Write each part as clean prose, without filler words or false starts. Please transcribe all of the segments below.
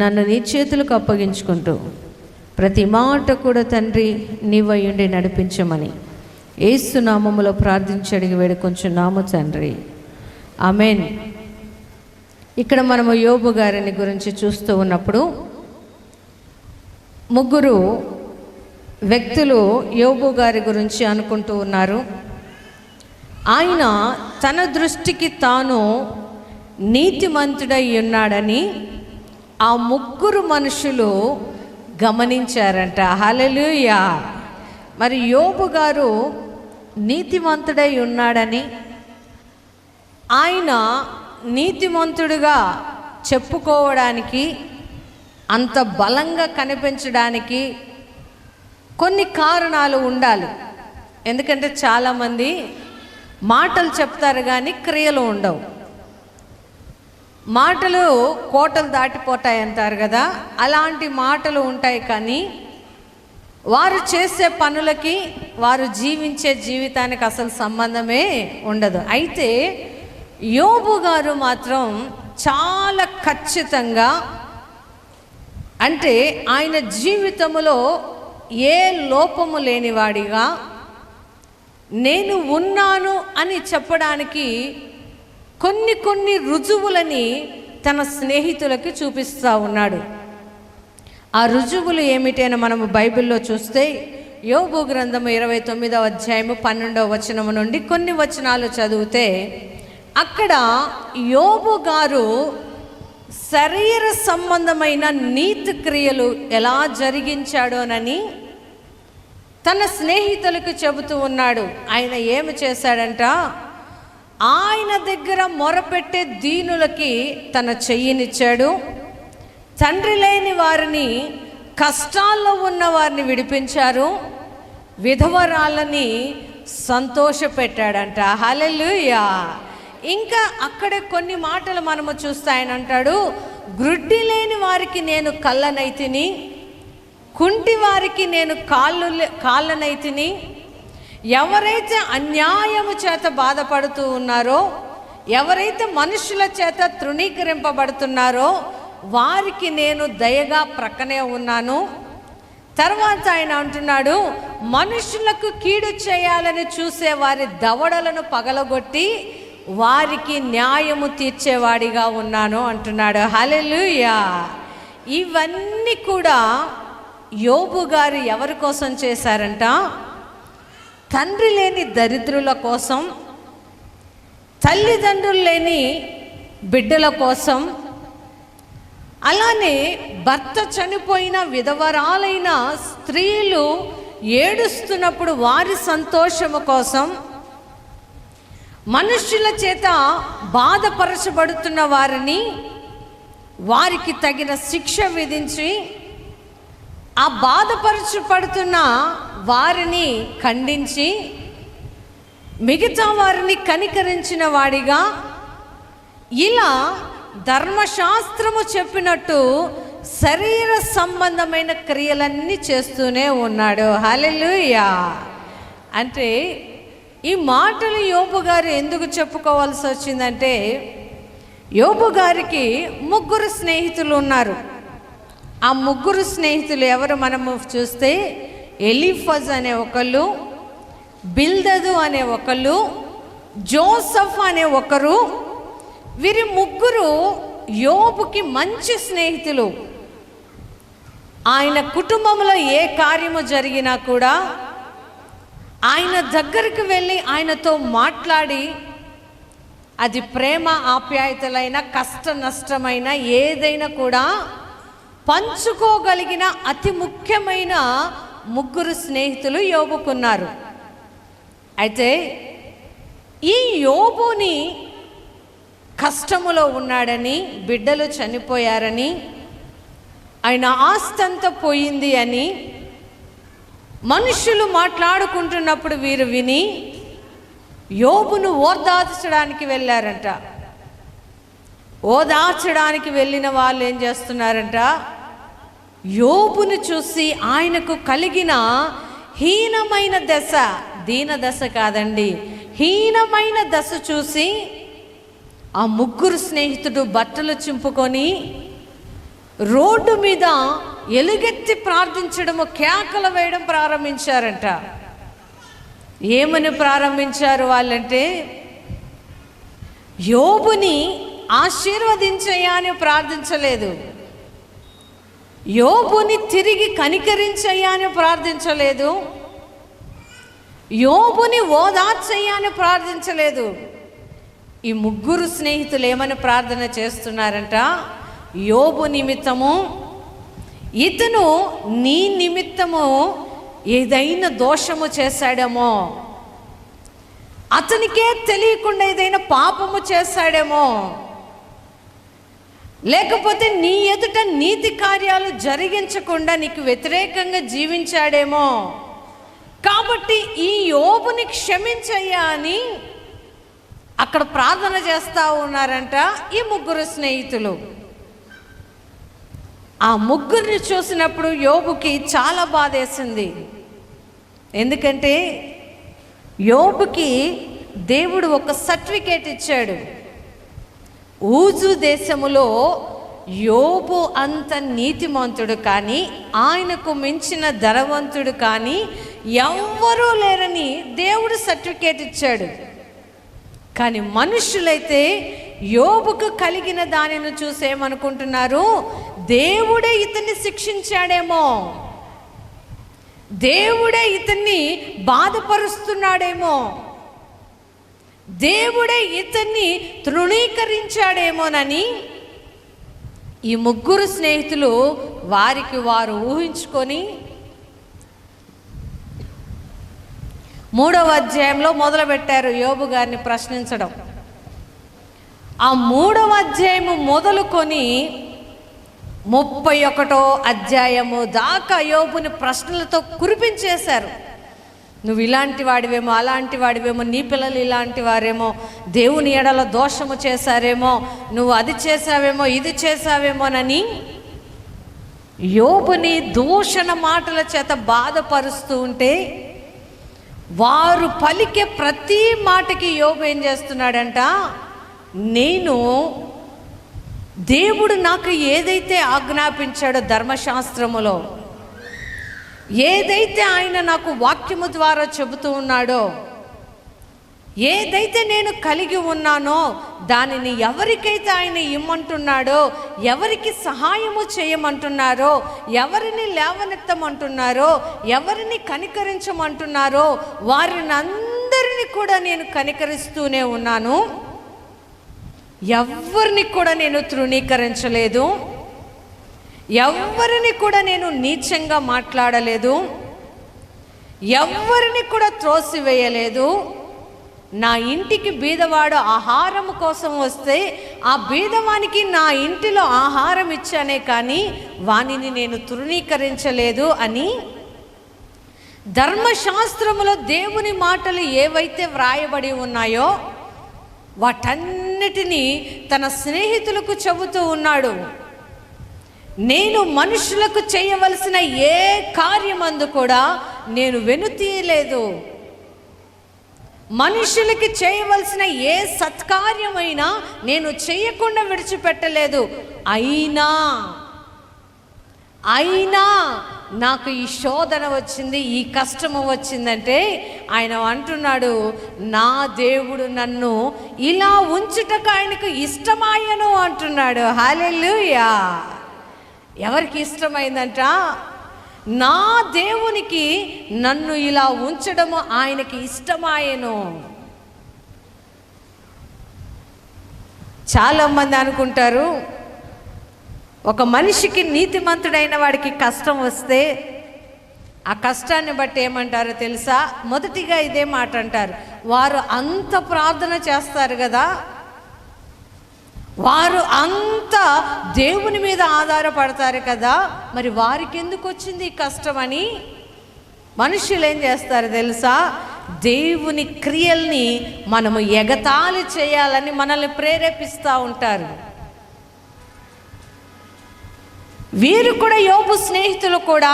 నన్ను నీ చేతులకు అప్పగించుకుంటూ ప్రతి మాట కూడా తండ్రి నీవయ్యుండి నడిపించమని యేసు నామములో ప్రార్థించి అడిగి వేడుకొంచున్నాము తండ్రి, ఆమేన్. ఇక్కడ మనము యోబు గారిని గురించి చూస్తూ ఉన్నప్పుడు ముగ్గురు వ్యక్తులు యోబు గారి గురించి అనుకుంటూ ఉన్నారు. ఆయన తన దృష్టికి తాను నీతిమంతుడై ఉన్నాడని ఆ ముగ్గురు మనుషులు గమనించారంట. హల్లెలూయా. మరి యోబు గారు నీతిమంతుడై ఉన్నాడని, ఆయన నీతిమంతుడుగా చెప్పుకోవడానికి, అంత బలంగా కనిపించడానికి కొన్ని కారణాలు ఉండాలి. ఎందుకంటే చాలామంది మాటలు చెప్తారు కానీ క్రియలు ఉండవు. మాటలు కోటలు దాటిపోతాయి అంటారు కదా, అలాంటి మాటలు ఉంటాయి కానీ వారు చేసే పనులకి, వారు జీవించే జీవితానికి అసలు సంబంధమే ఉండదు. అయితే యోబు గారు మాత్రం చాలా ఖచ్చితంగా, అంటే ఆయన జీవితంలో ఏ లోపము లేనివాడిగా నేను ఉన్నాను అని చెప్పడానికి కొన్ని రుజువులని తన స్నేహితులకి చూపిస్తూ ఉన్నాడు. ఆ రుజువులు ఏమిటి అని మనము బైబిల్లో చూస్తే యోబు గ్రంథము 29వ అధ్యాయము 12వ వచనము నుండి కొన్ని వచనాలు చదివితే అక్కడ యోబు గారు శరీర సంబంధమైన నీతి క్రియలు ఎలా జరిగించాడోనని తన స్నేహితులకు చెబుతూ ఉన్నాడు. ఆయన ఏమి చేశాడంట, ఆయన దగ్గర మొరపెట్టే దీనులకి తన చెయ్యినిచ్చాడు, తండ్రి లేని వారిని, కష్టాల్లో ఉన్న వారిని విడిపించారు, విధవరాళ్ళని సంతోషపెట్టాడంట. హల్లెలూయా. ఇంకా అక్కడ కొన్ని మాటలు మనము చూస్తే ఆయన అంటాడు, గ్రుడ్డి లేని వారికి నేను కళ్ళనైతిని, కుంటి వారికి నేను కాళ్ళనైతిని, ఎవరైతే అన్యాయము చేత బాధపడుతూ ఉన్నారో, ఎవరైతే మనుషుల చేత తృణీకరింపబడుతున్నారో వారికి నేను దయగా ప్రక్కనే ఉన్నాను. తర్వాత ఆయన అంటున్నాడు, మనుషులకు కీడు చేయాలని చూసే వారి దవడలను పగలగొట్టి వారికి న్యాయము తీర్చేవాడిగా ఉన్నాను అంటున్నాడు. హల్లెలూయా. ఇవన్నీ కూడా యోబు గారు ఎవరి కోసం చేశారంట, తండ్రి లేని దరిద్రుల కోసం, తల్లిదండ్రులు లేని బిడ్డల కోసం, అలానే భర్త చనిపోయిన విధవరాలైన స్త్రీలు ఏడుస్తున్నప్పుడు వారి సంతోషము కోసం, మనుషుల చేత బాధపరచబడుతున్న వారిని వారికి తగిన శిక్ష విధించి ఆ బాధపరచబడుతున్న వారిని ఖండించి మిగతా వారిని కనికరించిన వాడిగా, ఇలా ధర్మశాస్త్రము చెప్పినట్టు శరీర సంబంధమైన క్రియలన్నీ చేస్తూనే ఉన్నాడు. హల్లెలూయా. అంటే ఈ మాటలు యోబు గారు ఎందుకు చెప్పుకోవాల్సి వచ్చిందంటే, యోబు గారికి ముగ్గురు స్నేహితులు ఉన్నారు. ఆ ముగ్గురు స్నేహితులు ఎవరు మనము చూస్తే, ఎలీఫజ్ అనే ఒకళ్ళు, బిల్దదు అనే ఒకళ్ళు, జోసఫ్ అనే ఒకరు. వీరి ముగ్గురు యోబుకి మంచి స్నేహితులు. ఆయన కుటుంబంలో ఏ కార్యము జరిగినా కూడా ఆయన దగ్గరికి వెళ్ళి ఆయనతో మాట్లాడి, అది ప్రేమ ఆప్యాయతలైన, కష్ట నష్టమైన ఏదైనా కూడా పంచుకోగలిగిన అతి ముఖ్యమైన ముగ్గురు స్నేహితులు యోబుకున్నారు. అయితే ఈ యోబుని కష్టములో ఉన్నాడని, బిడ్డలు చనిపోయారని, ఆయన ఆస్తంతా పోయింది అని మనుషులు మాట్లాడుకుంటున్నప్పుడు వీరు విని యోబును ఓదార్చడానికి వెళ్ళారంట. ఓదార్చడానికి వెళ్ళిన వాళ్ళు ఏం చేస్తున్నారంట, యోబును చూసి ఆయనకు కలిగిన హీనమైన దశ, దీన దశ కాదండి, హీనమైన దశ చూసి ఆ ముగ్గురు స్నేహితుడు బట్టలు చింపుకొని రోడ్డు మీద ఎలుగెత్తి ప్రార్థించడము, కేకలు వేయడం ప్రారంభించారంట. ఏమని ప్రారంభించారు వాళ్ళంటే, యోబుని ఆశీర్వదించయ్యా అని ప్రార్థించలేదు, యోబుని తిరిగి కనికరించయ్యా అని ప్రార్థించలేదు, యోబుని ఓదార్చయ్యా అని ప్రార్థించలేదు. ఈ ముగ్గురు స్నేహితులు ఏమని ప్రార్థన చేస్తున్నారంట, యోబు నిమిత్తము, ఇతను నీ నిమిత్తము ఏదైనా దోషము చేశాడేమో, అతనికే తెలియకుండా ఏదైనా పాపము చేశాడేమో, లేకపోతే నీ ఎదుట నీతి కార్యాలు జరిగించకుండా నీకు వ్యతిరేకంగా జీవించాడేమో, కాబట్టి ఈ యోబుని క్షమించయ్యా అని అక్కడ ప్రార్థన చేస్తూ ఉన్నారంట ఈ ముగ్గురు స్నేహితులు. ఆ ముగ్గురిని చూసినప్పుడు యోబుకి చాలా బాధేసింది. ఎందుకంటే యోబుకి దేవుడు ఒక సర్టిఫికేట్ ఇచ్చాడు. ఊజు దేశములో యోబు అంత నీతిమంతుడు కానీ, ఆయనకు మించిన ధనవంతుడు కానీ ఎవ్వరూ లేరని దేవుడు సర్టిఫికేట్ ఇచ్చాడు. కానీ మనుషులైతే యోబుకు కలిగిన దానిని చూసేమనుకుంటున్నారు, దేవుడే ఇతన్ని శిక్షించాడేమో, దేవుడే ఇతన్ని బాధపరుస్తున్నాడేమో, దేవుడే ఇతన్ని తృణీకరించాడేమోనని ఈ ముగ్గురు స్నేహితులు వారికి వారు ఊహించుకొని 3వ అధ్యాయంలో మొదలుపెట్టారు యోబు గారిని ప్రశ్నించడం. ఆ 3వ అధ్యాయము మొదలుకొని 31వ అధ్యాయము దాకా యోబుని ప్రశ్నలతో కురిపించేశారు. నువ్వు ఇలాంటి వాడివేమో, అలాంటి వాడివేమో, నీ పిల్లలు ఇలాంటి వారేమో, దేవుని ఎడల దోషము చేశారేమో, నువ్వు అది చేసావేమో, ఇది చేసావేమోనని యోబుని దూషణ మాటల చేత బాధపరుస్తూ ఉంటే, వారు పలికే ప్రతి మాటకి యోబు ఏం చేస్తున్నాడంట, నేను దేవుడు నాకు ఏదైతే ఆజ్ఞాపించాడో ధర్మశాస్త్రములో, ఏదైతే ఆయన నాకు వాక్యము ద్వారా చెబుతూ ఉన్నాడో, ఏదైతే నేను కలిగి ఉన్నానో దానిని ఎవరికైతే ఆయన ఇమ్మంటున్నాడో, ఎవరికి సహాయము చేయమంటున్నారో, ఎవరిని లేవనెత్తమంటున్నారో, ఎవరిని కనికరించమంటున్నారో వారిని అందరినీ కూడా నేను కనికరిస్తూనే ఉన్నాను. ఎవరిని కూడా నేను తృణీకరించలేదు, ఎవరిని కూడా నేను నీచంగా మాట్లాడలేదు, ఎవరిని కూడా త్రోసివేయలేదు. నా ఇంటికి బీదవాడు ఆహారం కోసం వస్తే ఆ బీదవానికి నా ఇంటిలో ఆహారం ఇచ్చానే కానీ వానిని నేను తృణీకరించలేదు అని ధర్మశాస్త్రములో దేవుని మాటలు ఏవైతే వ్రాయబడి ఉన్నాయో వాటన్నిటినీ తన స్నేహితులకు చెబుతూ ఉన్నాడు. నేను మనుషులకు చేయవలసిన ఏ కార్యమందు కూడా నేను వెనుతీయలేదు, మనుషులకి చేయవలసిన ఏ సత్కార్యమైనా నేను చేయకుండా విడిచిపెట్టలేదు. అయినా నాకు ఈ శోధన వచ్చింది, ఈ కష్టము వచ్చిందంటే ఆయన అంటున్నాడు, నా దేవుడు నన్ను ఇలా ఉంచుటకు ఆయనకు ఇష్టమాయను అంటున్నాడు. హల్లెలూయా. ఎవరికి ఇష్టమైందంట? నా దేవునికి నన్ను ఇలా ఉంచడము ఆయనకి ఇష్టమాయను. చాలామంది అనుకుంటారు, ఒక మనిషికి నీతిమంతుడైన వాడికి కష్టం వస్తే ఆ కష్టాన్ని బట్టి ఏమంటారో తెలుసా? మొదటిగా ఇదే మాట అంటారు, వారు అంత ప్రార్థన చేస్తారు కదా, వారు అంత దేవుని మీద ఆధారపడతారు కదా, మరి వారికి ఎందుకు వచ్చింది ఈ కష్టం అని మనుషులు ఏం చేస్తారు తెలుసా? దేవుని క్రియల్ని మనము ఎగతాళి చేయాలని మనల్ని ప్రేరేపిస్తూ ఉంటారు. వీరు కూడా, యోబు స్నేహితులు కూడా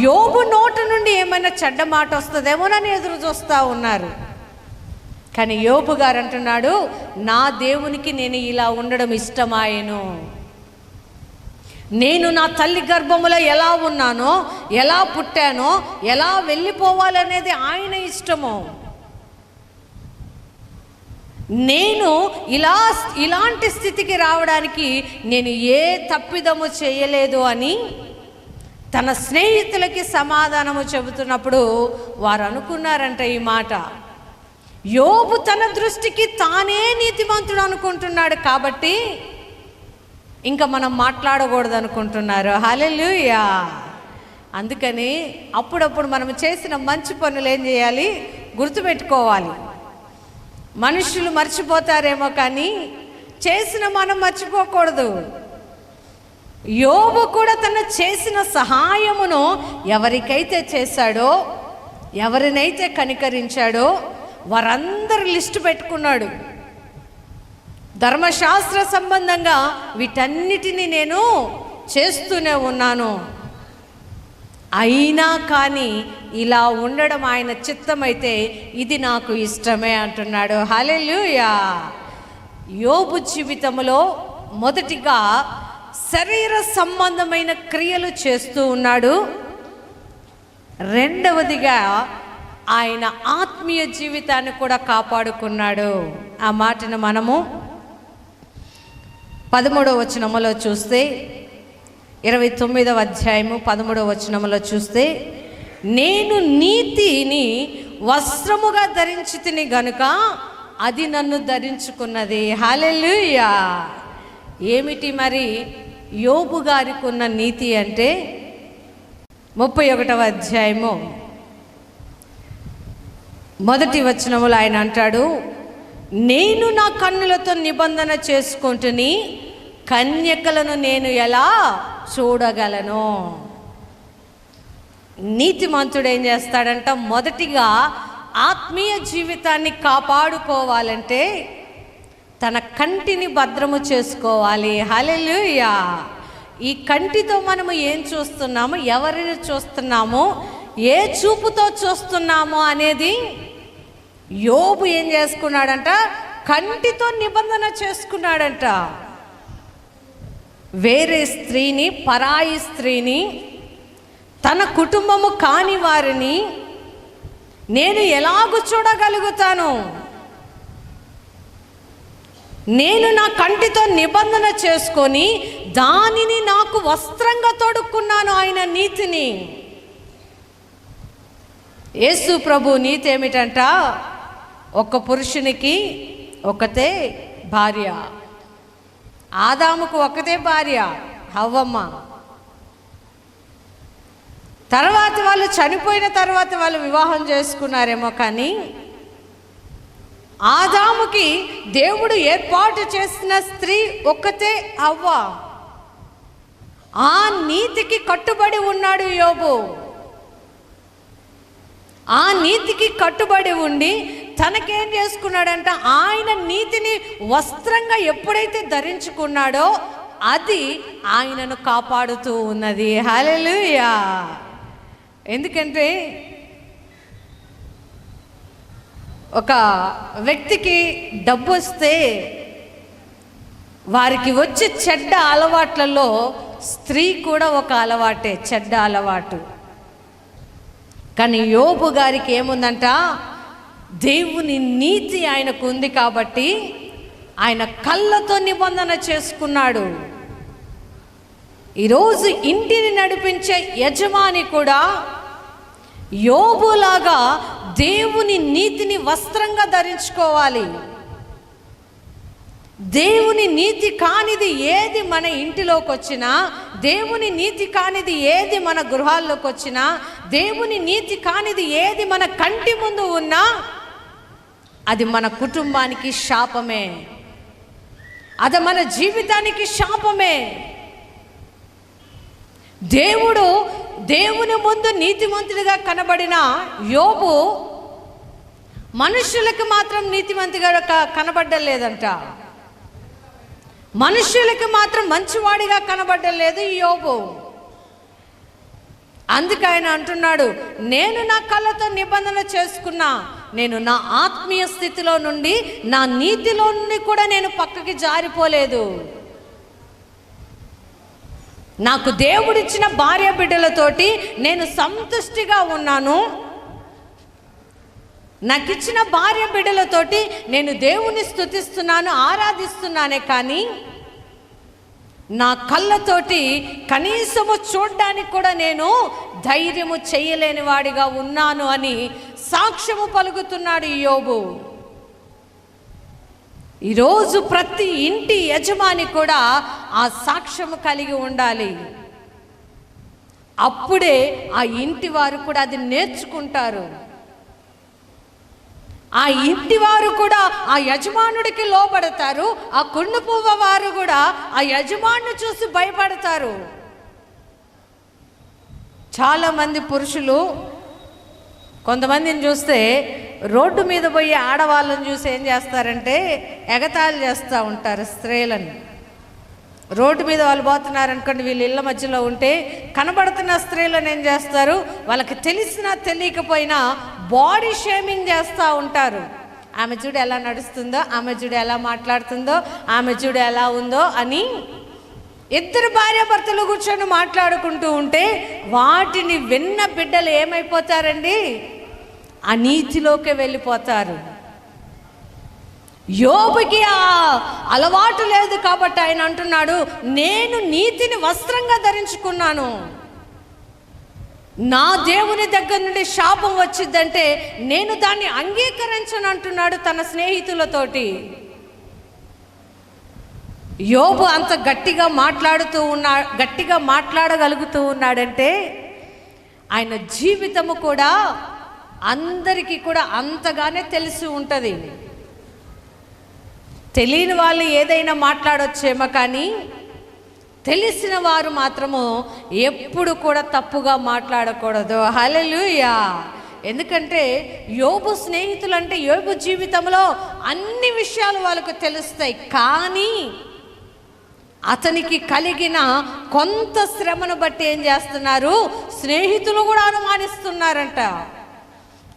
యోబు నోటి నుండి ఏమైనా చెడ్డ మాట వస్తుందేమోనని ఎదురు చూస్తూ ఉన్నారు. కానీ యోబు గారు అంటున్నాడు, నా దేవునికి నేను ఇలా ఉండడం ఇష్టమాయను, నేను నా తల్లి గర్భములో ఎలా ఉన్నానో, ఎలా పుట్టానో, ఎలా వెళ్ళిపోవాలనేది ఆయన ఇష్టము. నేను ఇలాంటి స్థితికి రావడానికి నేను ఏ తప్పిదము చేయలేదు అని తన స్నేహితులకి సమాధానము చెబుతున్నప్పుడు వారు అనుకున్నారంట ఈ మాట, యోబు తన దృష్టికి తానే నీతిమంతుడు అనుకుంటున్నాడు కాబట్టి ఇంకా మనం మాట్లాడకూడదు అనుకుంటున్నారు. హల్లెలూయా. అందుకని అప్పుడప్పుడు మనం చేసిన మంచి పనులు ఏం చేయాలి, గుర్తుపెట్టుకోవాలి. మనుషులు మర్చిపోతారేమో కానీ చేసిన మనం మర్చిపోకూడదు. యోబు కూడా తన చేసిన సహాయమును ఎవరికైతే చేశాడో, ఎవరినైతే కనికరించాడో వారందరూ లిస్టు పెట్టుకున్నాడు. ధర్మశాస్త్ర సంబంధంగా వీటన్నిటినీ నేను చేస్తూనే ఉన్నాను, అయినా కానీ ఇలా ఉండడం ఆయన చిత్తమైతే ఇది నాకు ఇష్టమే అంటున్నాడు. హల్లెలూయా. యోబు జీవితంలో మొదటిగా శరీర సంబంధమైన క్రియలు చేస్తూ ఉన్నాడు. రెండవదిగా ఆయన ఆత్మీయ జీవితాన్ని కూడా కాపాడుకున్నాడు. ఆ మాటను మనము 13వ వచనములో చూస్తే, 29వ అధ్యాయము 13వ వచనములో చూస్తే, నేను నీతిని వస్త్రముగా ధరించితిని గనుక అది నన్ను ధరించుకున్నది. హల్లెలూయా. ఏమిటి మరి యోబు గారికి ఉన్న నీతి అంటే 31వ అధ్యాయము 1వ వచనములో ఆయన అంటాడు, నేను నా కన్నులతో నిబంధన చేసుకుంటుని కన్యకలను నేను ఎలా చూడగలను. నీతిమంతుడు ఏం చేస్తాడంట, మొదటిగా ఆత్మీయ జీవితాన్ని కాపాడుకోవాలంటే తన కంటిని భద్రము చేసుకోవాలి. హల్లెలూయా. ఈ కంటితో మనము ఏం చూస్తున్నాము, ఎవరిని చూస్తున్నాము, ఏ చూపుతో చూస్తున్నాము అనేది యోబు ఏం చేసుకున్నాడంట, కంటితో నిబంధన చేసుకున్నాడంట. వేరే స్త్రీని, పరాయి స్త్రీని, తన కుటుంబము కాని వారిని నేను ఎలాగూ చూడగలుగుతాను? నేను నా కంటితో నిబంధన చేసుకొని దానిని నాకు వస్త్రంగా తొడుక్కున్నాను ఆయన నీతిని. యేసు ప్రభు నీతి ఏమిటంట, ఒక పురుషునికి ఒకతే భార్య. ఆదాముకు ఒకతే భార్య హవ్వమ్మ. తర్వాత వాళ్ళు చనిపోయిన తర్వాత వాళ్ళు వివాహం చేసుకున్నారేమో కానీ ఆదాముకి దేవుడు ఏర్పాటు చేసిన స్త్రీ ఒక్కతే హవ్వ. ఆ నీతికి కట్టుబడి ఉన్నాడు యోబు. ఆ నీతికి కట్టుబడి ఉండి తనకేం చేసుకున్నాడంట, ఆయన నీతిని వస్త్రంగా ఎప్పుడైతే ధరించుకున్నాడో అది ఆయనను కాపాడుతూ ఉన్నది. హల్లెలూయా. ఎందుకంటే ఒక వ్యక్తికి డబ్బు వస్తే వారికి వచ్చే చెడ్డ అలవాట్లలో స్త్రీ కూడా ఒక అలవాటే, చెడ్డ అలవాటు. కానీ యోబు గారికి ఏముందంట, దేవుని నీతి ఆయనకు ఉంది కాబట్టి ఆయన కళ్ళతో నిబంధన చేసుకున్నాడు. ఈరోజు ఇంటిని నడిపించే యజమాని కూడా యోబులాగా దేవుని నీతిని వస్త్రంగా ధరించుకోవాలి. దేవుని నీతి కానిది ఏది మన ఇంటిలోకి వచ్చినా, దేవుని నీతి కానిది ఏది మన గృహాల్లోకి వచ్చినా, దేవుని నీతి కానిది ఏది మన కంటి ముందు ఉన్నా అది మన కుటుంబానికి శాపమే, అది మన జీవితానికి శాపమే. దేవుని ముందు నీతిమంతుడిగా కనబడిన యోబు మనుషులకు మాత్రం నీతిమంతుడిగా కనబడలేదంట. మనుషులకు మాత్రం మంచివాడిగా కనబడలేదు ఈ యోబు. అందుకే ఆయన అంటున్నాడు, నేను నా కళ్ళతో నిబంధన చేసుకున్నా, నేను నా ఆత్మీయ స్థితిలో నుండి, నా నీతిలో నుండి కూడా నేను పక్కకి జారిపోలేదు. నాకు దేవుడిచ్చిన భార్య బిడ్డలతోటి నేను సంతుష్టిగా ఉన్నాను. నాకు ఇచ్చిన భార్య బిడ్డలతోటి నేను దేవుని స్తుతిస్తున్నాను, ఆరాధిస్తున్నానే, కానీ నా కళ్ళతోటి కనీసము చూడ్డానికి కూడా నేను ధైర్యము చేయలేని వాడిగా ఉన్నాను అని సాక్ష్యము పలుకుతున్నాడు యోబు. ఈరోజు ప్రతి ఇంటి యజమాని కూడా ఆ సాక్ష్యము కలిగి ఉండాలి. అప్పుడే ఆ ఇంటి వారు కూడా అది నేర్చుకుంటారు. ఆ ఇంటి వారు కూడా ఆ యజమానుడికి లోబడతారు. ఆ కుండపువ్వ వారు కూడా ఆ యజమానుని చూసి భయపడతారు. చాలామంది పురుషులు కొంతమందిని చూస్తే రోడ్డు మీద పోయి ఆడవాళ్ళని చూసి ఏం చేస్తారంటే ఎగతాళి చేస్తూ ఉంటారు స్త్రీలను. రోడ్డు మీద వాళ్ళు పోతున్నారనుకోండి, వీళ్ళు ఇళ్ళ మధ్యలో ఉంటే కనబడుతున్న స్త్రీలను ఏం చేస్తారు, వాళ్ళకి తెలిసినా తెలియకపోయినా బాడీ షేమింగ్ చేస్తూ ఉంటారు. ఆమె చూడు ఎలా నడుస్తుందో, ఆమె చూడు ఎలా మాట్లాడుతుందో, ఆమె చూడు ఎలా ఉందో అని ఇద్దరు భార్యాభర్తలు కూర్చొని మాట్లాడుకుంటూ ఉంటే వాటిని విన్న బిడ్డలు ఏమైపోతారండి, అనీతిలోకి వెళ్ళిపోతారు. యోబుకి ఆ అలవాటు లేదు కాబట్టి ఆయన అంటున్నాడు, నేను నీతిని వస్త్రంగా ధరించుకున్నాను. నా దేవుని దగ్గర నుండి శాపం వచ్చిందంటే నేను దాన్ని అంగీకరించను అంటున్నాడు తన స్నేహితులతోటి. యోబు అంత గట్టిగా మాట్లాడగలుగుతూ ఉన్నాడంటే ఆయన జీవితము కూడా అందరికీ కూడా అంతగానే తెలిసి ఉంటుంది. తెలియని వాళ్ళు ఏదైనా మాట్లాడొచ్చేమో, కానీ తెలిసిన వారు మాత్రము ఎప్పుడు కూడా తప్పుగా మాట్లాడకూడదు. హల్లెలూయా. ఎందుకంటే యోబు స్నేహితులు అంటే యోబు జీవితంలో అన్ని విషయాలు వాళ్ళకు తెలుస్తాయి, కానీ అతనికి కలిగిన కొంత శ్రమను బట్టి ఏం చేస్తున్నారు, స్నేహితులు కూడా అనుమానిస్తున్నారంట.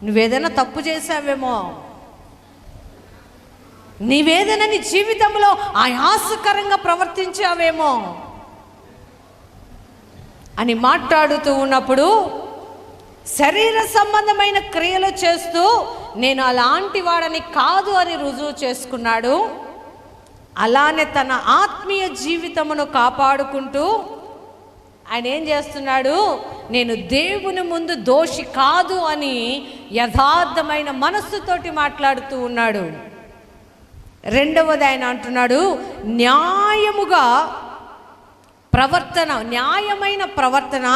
నువ్వేదైనా తప్పు చేసావేమో, నీవేదైనా నీ జీవితంలో ఆయాసకరంగా ప్రవర్తించావేమో అని మాట్లాడుతూ ఉన్నప్పుడు శరీర సంబంధమైన క్రియలు చేస్తూ నేను అలాంటి వాడని కాదు అని రుజువు చేసుకున్నాడు. అలానే తన ఆత్మీయ జీవితమును కాపాడుకుంటూ ఆయన ఏం చేస్తున్నాడు, నేను దేవుని ముందు దోషి కాదు అని యథార్థమైన మనస్సుతోటి మాట్లాడుతూ ఉన్నాడు. రెండవది ఆయన అంటున్నాడు, న్యాయమైన ప్రవర్తన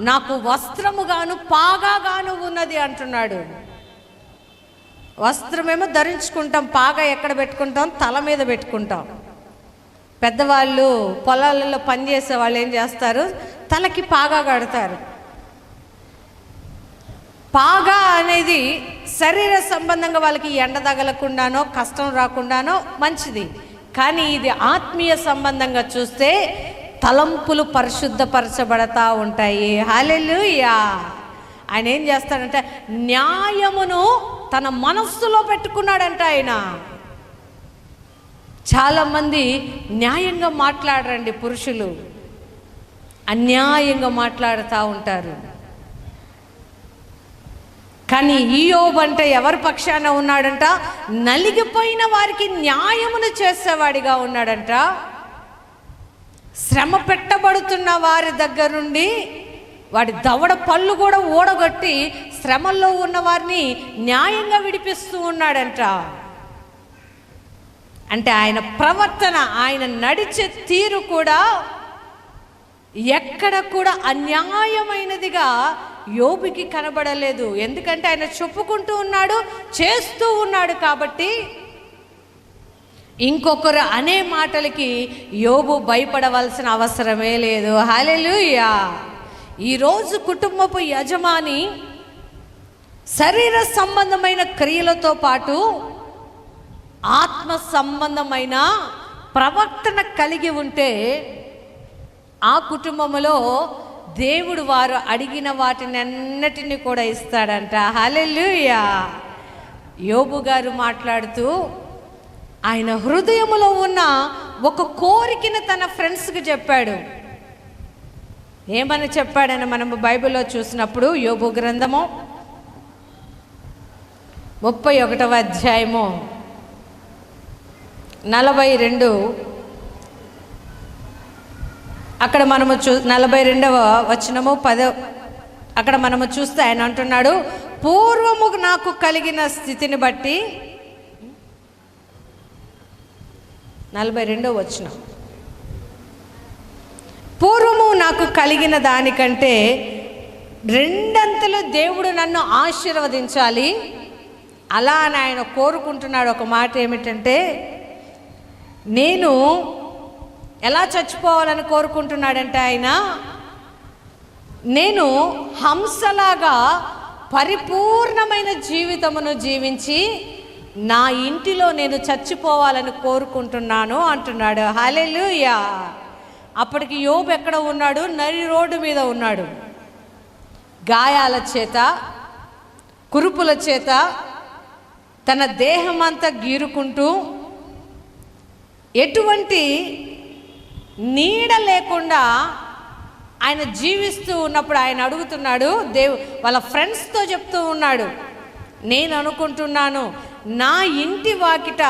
నాకు వస్త్రముగాను పాగాగాను ఉన్నది అంటున్నాడు. వస్త్రమేమో ధరించుకుంటాం, పాగా ఎక్కడ పెట్టుకుంటాం, తల మీద పెట్టుకుంటాం. పెద్దవాళ్ళు పొలాలలో పనిచేసే వాళ్ళు ఏం చేస్తారు, తలకి పాగా కడతారు. పాగా అనేది శరీర సంబంధంగా వాళ్ళకి ఎండ తగలకుండానో కష్టం రాకుండానో మంచిది. కానీ ఇది ఆత్మీయ సంబంధంగా చూస్తే తలంపులు పరిశుద్ధపరచబడతా ఉంటాయి. హల్లెలూయా. ఆయన ఏం చేస్తాడంటే న్యాయమును తన మనస్సులో పెట్టుకున్నాడంట. ఆయన చాలామంది న్యాయంగా మాట్లాడరండి, పురుషులు అన్యాయంగా మాట్లాడుతూ ఉంటారు. కానీ యోబు అంటే ఎవరి పక్షాన ఉన్నాడంట, నలిగిపోయిన వారికి న్యాయమును చేసేవాడిగా ఉన్నాడంట. శ్రమ పెట్టబడుతున్న వారి దగ్గర నుండి వాడి దవడ పళ్ళు కూడా ఊడగొట్టి శ్రమల్లో ఉన్న వారిని న్యాయంగా విడిపిస్తూ ఉన్నాడంట. అంటే ఆయన ప్రవర్తన, ఆయన నడిచే తీరు కూడా ఎక్కడ కూడా అన్యాయమైనదిగా యోబుకి కనబడలేదు. ఎందుకంటే ఆయన చెప్పుకుంటూ ఉన్నాడు, చేస్తూ ఉన్నాడు. కాబట్టి ఇంకొకరు అనే మాటలకి యోబు భయపడవలసిన అవసరమే లేదు. హల్లెలూయా. ఈరోజు కుటుంబపు యజమాని శరీర సంబంధమైన క్రియలతో పాటు ఆత్మ సంబంధమైన ప్రవర్తన కలిగి ఉంటే ఆ కుటుంబంలో దేవుడు వారు అడిగిన వాటిని అన్నిటినీ కూడా ఇస్తాడంట. హల్లెలూయా. యోబు గారు మాట్లాడుతూ ఆయన హృదయములో ఉన్న ఒక కోరికను తన ఫ్రెండ్స్కి చెప్పాడు. ఏమని చెప్పాడని మనము బైబిల్లో చూసినప్పుడు యోబు గ్రంథము 31వ అధ్యాయము 42 అక్కడ మనము 42వ వచనము 10 అక్కడ మనము చూస్తే ఆయన అంటున్నాడు, పూర్వము నాకు కలిగిన స్థితిని బట్టి 42వ వచనం, పూర్వము నాకు కలిగిన దానికంటే రెండంతలు దేవుడు నన్ను ఆశీర్వదించాలి. అలా అని ఆయన కోరుకుంటున్నాడు. ఒక మాట ఏమిటంటే, నేను ఎలా చచ్చిపోవాలని కోరుకుంటున్నాడంటే ఆయన, నేను హంసలాగా పరిపూర్ణమైన జీవితమును జీవించి నా ఇంటిలో నేను చచ్చిపోవాలని కోరుకుంటున్నాను అంటున్నాడు. హల్లెలూయా. అప్పటికి యోబు ఎక్కడ ఉన్నాడు? నరి రోడ్డు మీద ఉన్నాడు. గాయాల చేత, కురుపుల చేత తన దేహమంతా గీరుకుంటూ, ఎటువంటి నీడ లేకుండా ఆయన జీవిస్తూ ఉన్నప్పుడు ఆయన అడుగుతున్నాడు, వాళ్ళ ఫ్రెండ్స్తో చెప్తూ ఉన్నాడు, నేను అనుకుంటున్నాను నా ఇంటి వాకిట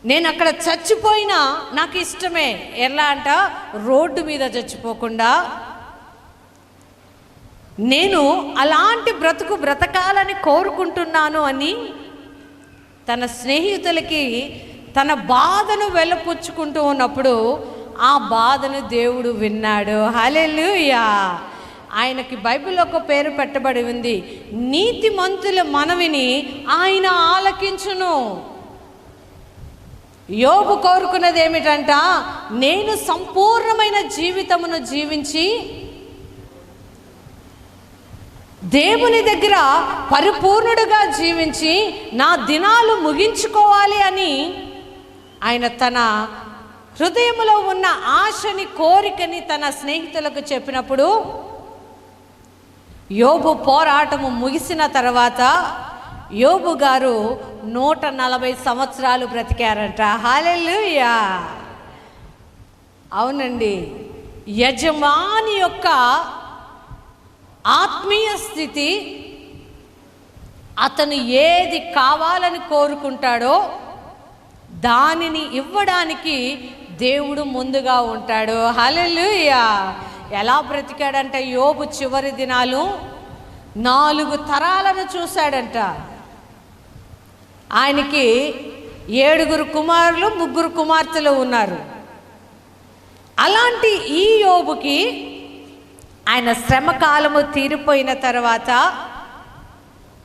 నేను అక్కడ చచ్చిపోయినా నాకు ఇష్టమే. ఎలా అంట, రోడ్డు మీద చచ్చిపోకుండా నేను అలాంటి బ్రతకాలని కోరుకుంటున్నాను అని తన స్నేహితులకి తన బాధను వెలపుచ్చుకుంటూ ఉన్నప్పుడు ఆ బాధను దేవుడు విన్నాడు. హల్లెలూయా. ఆయనకి బైబిల్లో ఒక పేరు పెట్టబడి ఉంది, నీతిమంతుల మనవిని ఆయన ఆలకించును. యోబు కోరుకున్నది ఏమిటంట, నేను సంపూర్ణమైన జీవితమును జీవించి దేవుని దగ్గర పరిపూర్ణుడుగా జీవించి నా దినాలు ముగించుకోవాలి అని ఆయన తన హృదయంలో ఉన్న ఆశని, కోరికని తన స్నేహితులకు చెప్పినప్పుడు, యోబు పోరాటము ముగిసిన తర్వాత యోబు గారు 140 సంవత్సరాలు బ్రతికారంట. హల్లెలూయా. అవునండి, యజమాని యొక్క ఆత్మీయ స్థితి, అతను ఏది కావాలని కోరుకుంటాడో దానిని ఇవ్వడానికి దేవుడు ముందుగా ఉంటాడు. హల్లెలూయా. ఎలా బ్రతికాడంటే, యోబు చివరి దినాలు 4 తరాలను చూశాడంట. ఆయనకి 7 కుమారులు, 3 కుమార్తెలు ఉన్నారు. అలాంటి ఈ యోబుకి ఆయన శ్రమకాలము తీరిపోయిన తర్వాత,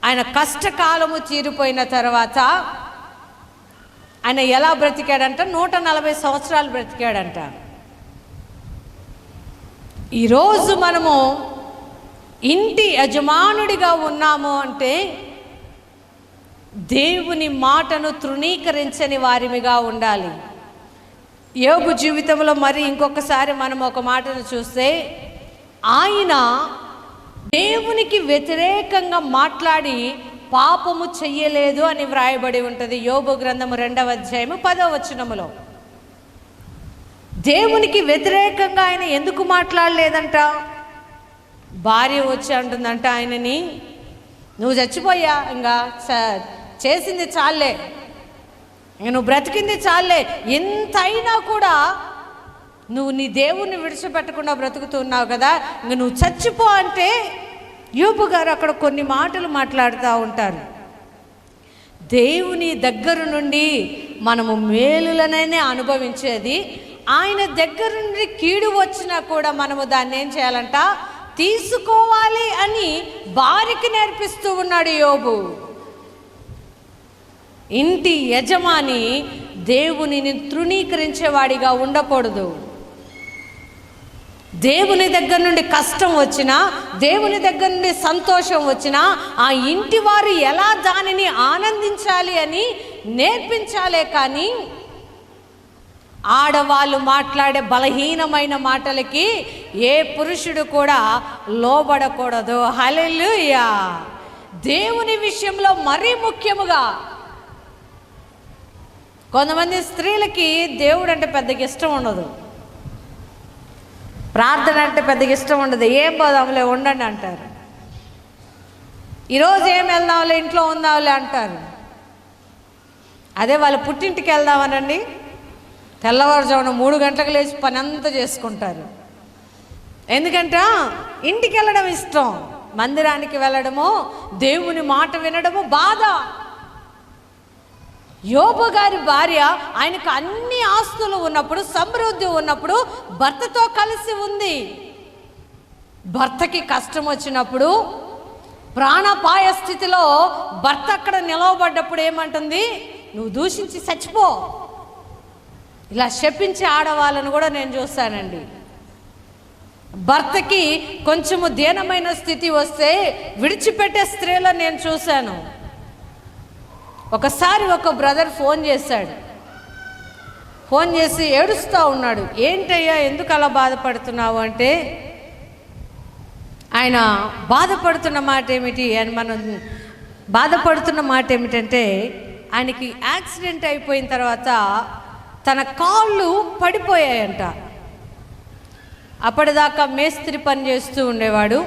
ఆయన కష్టకాలము తీరిపోయిన తర్వాత ఆయన ఎలా బ్రతికాడంట, 140 సంవత్సరాలు బ్రతికాడంట. ఈరోజు మనము ఇంటి యజమానుడిగా ఉన్నాము అంటే దేవుని మాటను తృణీకరించని వారిమిగా ఉండాలి. యోబు జీవితంలో మరి ఇంకొకసారి మనం ఒక మాటను చూస్తే, ఆయన దేవునికి వ్యతిరేకంగా మాట్లాడి పాపము చెయ్యలేదు అని వ్రాయబడి ఉంటుంది. యోబు గ్రంథము 2వ అధ్యాయము 10వ వచనములో దేవునికి వ్యతిరేకంగా ఆయన ఎందుకు మాట్లాడలేదంట? భార్య వచ్చి అంటుందంట ఆయనని, నువ్వు చచ్చిపోయా, ఇంకా చేసింది చాలే, ఇంక నువ్వు బ్రతికింది చాలే, ఎంతైనా కూడా నువ్వు నీ దేవుణ్ణి విడిచిపెట్టకుండా బ్రతుకుతున్నావు కదా, ఇంక నువ్వు చచ్చిపో అంటే యోబు గారు అక్కడ కొన్ని మాటలు మాట్లాడుతూ ఉంటారు. దేవుని దగ్గర నుండి మనము మేలులనైనా అనుభవించేది, ఆయన దగ్గర నుండి కీడు వచ్చినా కూడా మనము దాన్ని ఏం చేయాలంట, తీసుకోవాలి అని భార్యకి నేర్పిస్తూ ఉన్నాడు యోబు. ఇంటి యజమాని దేవునిని తృణీకరించేవాడిగా ఉండకూడదు. దేవుని దగ్గర నుండి కష్టం వచ్చినా, దేవుని దగ్గర నుండి సంతోషం వచ్చినా ఆ ఇంటి వారు ఎలా దానిని ఆనందించాలి అని నేర్పించాలే కానీ ఆడవాళ్ళు మాట్లాడే బలహీనమైన మాటలకి ఏ పురుషుడు కూడా లోబడకూడదు. హల్లెలూయా. దేవుని విషయంలో మరీ ముఖ్యముగా కొంతమంది స్త్రీలకి దేవుడు అంటే పెద్దగా ఇష్టం ఉండదు. ప్రార్థన అంటే పెద్దగా ఇష్టం ఉండదు. ఏం పోదాంలే ఉండండి అంటారు. ఈరోజు ఏం వెళ్దాంలే, ఇంట్లో ఉందాంలే అంటారు. అదే వాళ్ళ పుట్టింటికి వెళ్దామనండి, తెల్లవారుజామున 3 గంటలకు లేచి పని అంతా చేసుకుంటారు. ఎందుకంటే ఇంటికి వెళ్ళడం ఇష్టం, మందిరానికి వెళ్ళడము, దేవుని మాట వినడము బాధ. యోబు గారి భార్య ఆయనకు అన్ని ఆస్తులు ఉన్నప్పుడు, సమృద్ధి ఉన్నప్పుడు భర్తతో కలిసి ఉంది. భర్తకి కష్టం వచ్చినప్పుడు, ప్రాణాపాయ స్థితిలో భర్త అక్కడ నిలవబడ్డప్పుడు ఏమంటుంది? నువ్వు దూషించి చచ్చిపో. ఇలా శపించే ఆడవాళ్ళను కూడా నేను చూస్తానండి. భర్తకి కొంచెము దీనమైన స్థితి వస్తే విడిచిపెట్టే స్త్రీలను నేను చూశాను. ఒకసారి ఒక బ్రదర్ ఫోన్ చేశాడు. ఫోన్ చేసి ఏడుస్తూ ఉన్నాడు. ఏంటయ్యా, ఎందుకు అలా బాధపడుతున్నావు అంటే, ఆయన బాధపడుతున్న మాట ఏమిటి అని మనం బాధపడుతున్న మాట ఏమిటంటే, ఆయనకి యాక్సిడెంట్ అయిపోయిన తర్వాత తన కాళ్ళు పడిపోయాయంట. అప్పటిదాకా మేస్త్రి పని చేస్తూ ఉండేవాడు.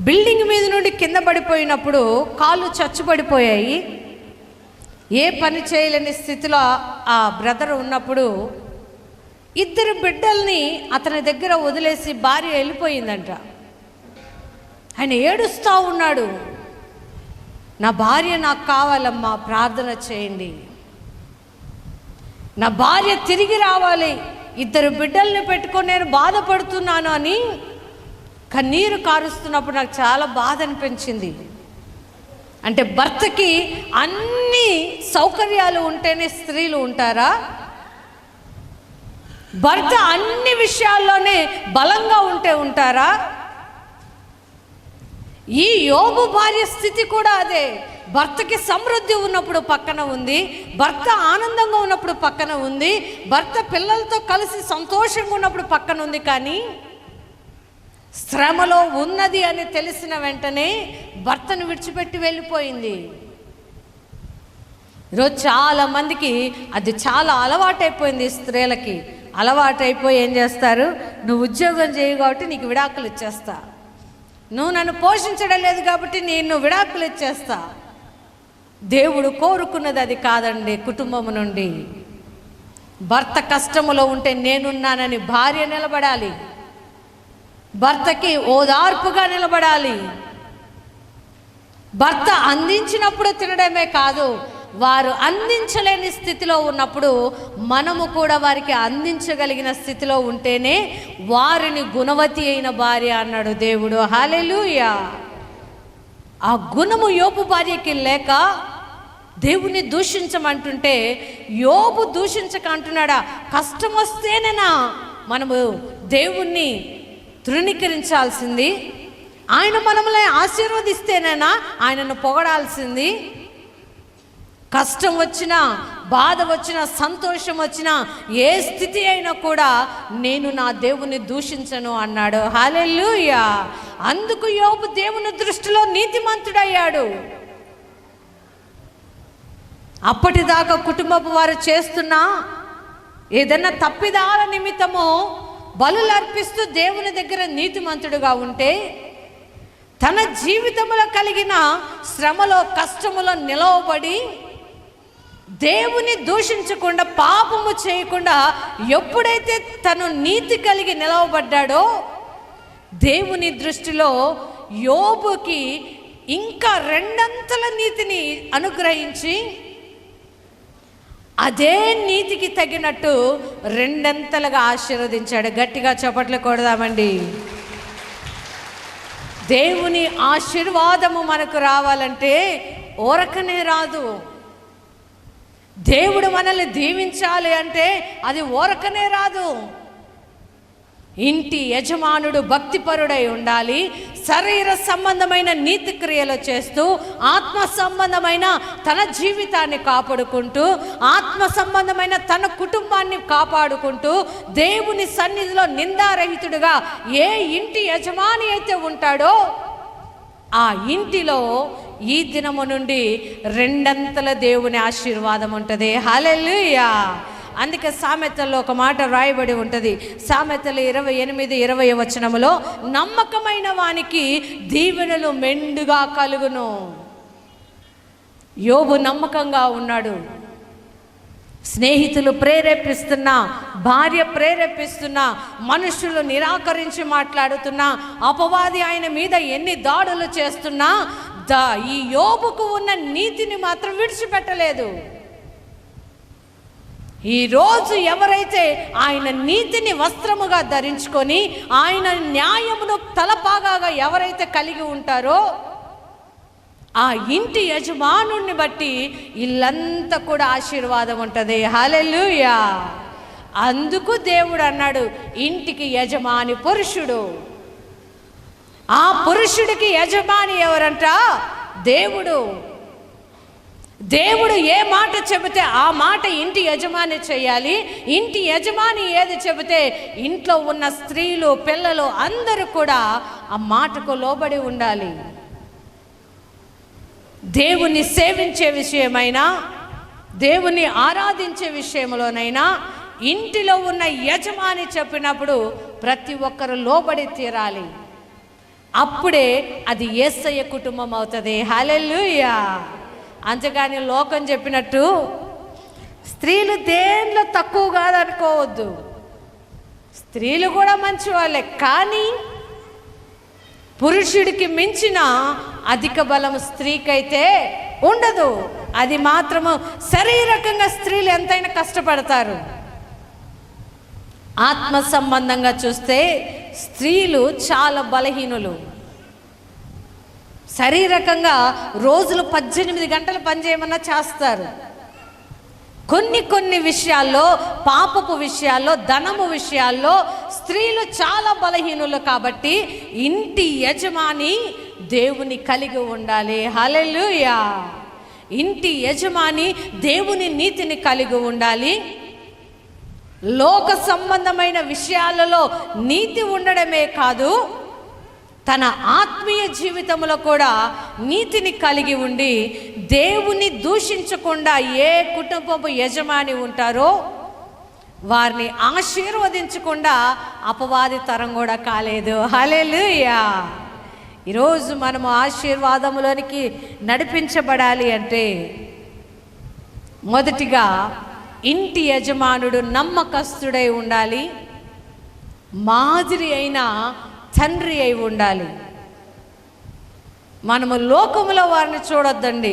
బిల్డింగ్ మీద నుండి కింద పడిపోయినప్పుడు కాళ్ళు చచ్చుపడిపోయాయి. ఏ పని చేయలేని స్థితిలో ఆ బ్రదర్ ఉన్నప్పుడు 2 బిడ్డల్ని అతని దగ్గర వదిలేసి భార్య వెళ్ళిపోయిందంట. ఆయన ఏడుస్తూ ఉన్నాడు. నా భార్య నాకు కావాలమ్మా, ప్రార్థన చేయండి, నా భార్య తిరిగి రావాలి, 2 బిడ్డల్ని పెట్టుకొని నేను బాధపడుతున్నాను అని కన్నీరు కారుస్తున్నప్పుడు నాకు చాలా బాధ అనిపించింది. అంటే భర్తకి అన్ని సౌకర్యాలు ఉంటేనే స్త్రీలు ఉంటారా? భర్త అన్ని విషయాల్లోనే బలంగా ఉంటే ఉంటారా? ఈ యోబు భార్య స్థితి కూడా అదే. భర్తకి సమృద్ధి ఉన్నప్పుడు పక్కన ఉంది, భర్త ఆనందంగా ఉన్నప్పుడు పక్కన ఉంది, భర్త పిల్లలతో కలిసి సంతోషంగా ఉన్నప్పుడు పక్కన ఉంది. కానీ శ్రమలో ఉన్నది అని తెలిసిన వెంటనే భర్తను విడిచిపెట్టి వెళ్ళిపోయింది. ఈరోజు చాలామందికి అది చాలా అలవాటైపోయింది. స్త్రీలకి అలవాటైపోయి ఏం చేస్తారు? నువ్వు ఉద్యోగం చేయవు కాబట్టి నీకు విడాకులు ఇచ్చేస్తా, నువ్వు నన్ను పోషించడం లేదు కాబట్టి నేను విడాకులు ఇచ్చేస్తా. దేవుడు కోరుకున్నది అది కాదండి. కుటుంబం నుండి భర్త కష్టములో ఉంటే నేనున్నానని భార్య నిలబడాలి, భర్తకి ఓదార్పుగా నిలబడాలి. భర్త అందించినప్పుడు తినడమే కాదు, వారు అందించలేని స్థితిలో ఉన్నప్పుడు మనము కూడా వారికి అందించగలిగిన స్థితిలో ఉంటేనే వారిని గుణవతి అయిన భార్య అన్నాడు దేవుడు. హల్లెలూయా. ఆ గుణము యోబు భార్యకి లేక దేవుని దూషించమంటుంటే యోబు దూషించక అంటున్నాడా? కష్టం వస్తేనేనా మనము దేవుణ్ణి తృణీకరించాల్సింది? ఆయన మనల్ని ఆశీర్వదిస్తేనేనా ఆయనను పొగడాల్సింది? కష్టం వచ్చినా, బాధ వచ్చినా, సంతోషం వచ్చినా, ఏ స్థితి అయినా కూడా నేను నా దేవుని దూషించను అన్నాడు. హల్లెలూయా. అందుకు యోబు దేవుని దృష్టిలో నీతిమంతుడయ్యాడు. అప్పటిదాకా కుటుంబపు వారు చేస్తున్న ఏదన్నా తప్పిదాల నిమిత్తము బలులు అర్పిస్తూ దేవుని దగ్గర నీతిమంతుడుగా ఉంటే, తన జీవితంలో కలిగిన శ్రమలో, కష్టములో నిలవబడి దేవుని దూషించకుండా, పాపము చేయకుండా ఎప్పుడైతే తను నీతి కలిగి నిలవబడ్డాడో, దేవుని దృష్టిలో యోబుకి ఇంకా 2 నీతిని అనుగ్రహించి అదే నీతికి తగినట్టు 2 ఆశీర్వదించాడు. గట్టిగా చప్పట్లు కొడదామండి. దేవుని ఆశీర్వాదము మనకు రావాలంటే ఊరకనే రాదు. దేవుడు మనల్ని దీవించాలి అంటే అది ఊరకనే రాదు. ఇంటి యజమానుడు భక్తిపరుడై ఉండాలి. శరీర సంబంధమైన నీతి క్రియలు చేస్తూ, ఆత్మ సంబంధమైన తన జీవితాన్ని కాపాడుకుంటూ, ఆత్మ సంబంధమైన తన కుటుంబాన్ని కాపాడుకుంటూ, దేవుని సన్నిధిలో నిందారహితుడుగా ఏ ఇంటి యజమాని అయితే ఉంటాడో ఆ ఇంటిలో ఈ దినము నుండి 2 దేవుని ఆశీర్వాదం ఉంటుంది. హల్లెలూయా. అందుకే సామెతల్లో ఒక మాట రాయబడి ఉంటుంది. సామెతలు 28:20 వచనములో, నమ్మకమైన వానికి దీవెనలు మెండుగా కలుగును. యోబు నమ్మకంగా ఉన్నాడు. స్నేహితులు ప్రేరేపిస్తున్నా, భార్య ప్రేరేపిస్తున్నా, మనుషులు నిరాకరించి మాట్లాడుతున్నా, అపవాది ఆయన మీద ఎన్ని దాడులు చేస్తున్నా ఈ యోబుకు ఉన్న నీతిని మాత్రం విడిచిపెట్టలేదు. ఈరోజు ఎవరైతే ఆయన నీతిని వస్త్రముగా ధరించుకొని ఆయన న్యాయమును తలపాగా ఎవరైతే కలిగి ఉంటారో ఆ ఇంటి యజమానుని బట్టి ఇల్లంతా కూడా ఆశీర్వాదం ఉంటుంది. హల్లెలూయా. అందుకు దేవుడు అన్నాడు, ఇంటికి యజమాని పురుషుడు. ఆ పురుషుడికి యజమాని ఎవరంట? దేవుడు. దేవుడు ఏ మాట చెబితే ఆ మాట ఇంటి యజమాని చేయాలి. ఇంటి యజమాని ఏది చెబితే ఇంట్లో ఉన్న స్త్రీలు, పిల్లలు అందరూ కూడా ఆ మాటకు లోబడి ఉండాలి. దేవుని సేవించే విషయమైనా, దేవుని ఆరాధించే విషయంలోనైనా ఇంటిలో ఉన్న యజమాని చెప్పినప్పుడు ప్రతి ఒక్కరు లోబడి తీరాలి. అప్పుడే అది యేసయ్య కుటుంబం అవుతుంది. హల్లెలూయా. అంతేగాని లోకం చెప్పినట్టు స్త్రీలు దేంట్లో తక్కువ కాదనుకోవద్దు. స్త్రీలు కూడా మంచి వాళ్ళే, కానీ పురుషుడికి మించిన అధిక బలం స్త్రీకైతే ఉండదు. అది మాత్రము శారీరకంగా స్త్రీలు ఎంతైనా కష్టపడతారు. ఆత్మ సంబంధంగా చూస్తే స్త్రీలు చాలా బలహీనులు. శారీరకంగా రోజులు 18 గంటలు పనిచేయమన్నా చేస్తారు. కొన్ని విషయాల్లో, పాపపు విషయాల్లో, ధనము విషయాల్లో స్త్రీలు చాలా బలహీనులు. కాబట్టి ఇంటి యజమాని దేవుని కలిగి ఉండాలి. హల్లెలూయా. ఇంటి యజమాని దేవుని నీతిని కలిగి ఉండాలి. లోక సంబంధమైన విషయాలలో నీతి ఉండడమే కాదు, తన ఆత్మీయ జీవితంలో కూడా నీతిని కలిగి ఉండి దేవుని దూషించకుండా ఏ కుటుంబపు యజమాని ఉంటారో వారిని ఆశీర్వదించకుండా అపవాది తరం కూడా కాలేదు. హల్లెలూయా. ఈరోజు మనము ఆశీర్వాదములోనికి నడిపించబడాలి అంటే మొదటిగా ఇంటి యజమానుడు నమ్మకస్తుడై ఉండాలి. మాదిరి అయిన తండ్రి అయి ఉండాలి. మనము లోకములో వారిని చూడొద్దండి.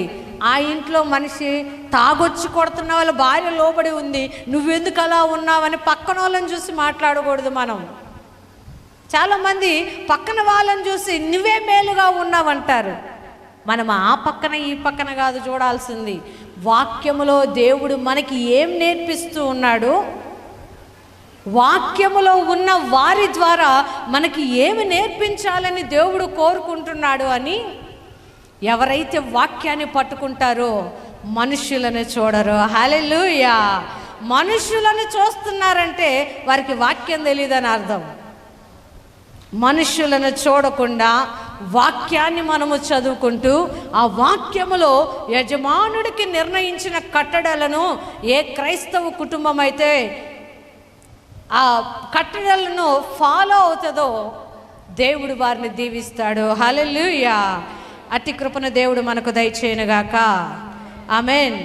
ఆ ఇంట్లో మనిషి తాగొచ్చి కొడుతున్న వాళ్ళ భార్య లోబడి ఉంది, నువ్వెందుకు అలా ఉన్నావని పక్కన వాళ్ళని చూసి మాట్లాడకూడదు. మనం చాలామంది పక్కన వాళ్ళని చూసి నువ్వే మేలుగా ఉన్నావంటారు. మనం ఆ పక్కన ఈ పక్కన కాదు చూడాల్సింది. వాక్యములో దేవుడు మనకి ఏం నేర్పిస్తూ ఉన్నాడు, వాక్యములో ఉన్న వారి ద్వారా మనకి ఏమి నేర్పించాలని దేవుడు కోరుకుంటున్నాడు అని ఎవరైతే వాక్యాన్ని పట్టుకుంటారో మనుషులను చూడరు. హల్లెలూయా. మనుషులను చూస్తున్నారంటే వారికి వాక్యం తెలియదని అర్థం. మనుషులను చూడకుండా వాక్యాన్ని మనము చదువుకుంటూ ఆ వాక్యములో యజమానుడికి నిర్ణయించిన కట్టడలను ఏ క్రైస్తవ కుటుంబం అయితే ఆ కట్టడలను ఫాలో అవుతుందో దేవుడు వారిని దీవిస్తాడు. హల్లెలూయా. అట్టి కృపను దేవుడు మనకు దయచేయునుగాక. ఆమేన్.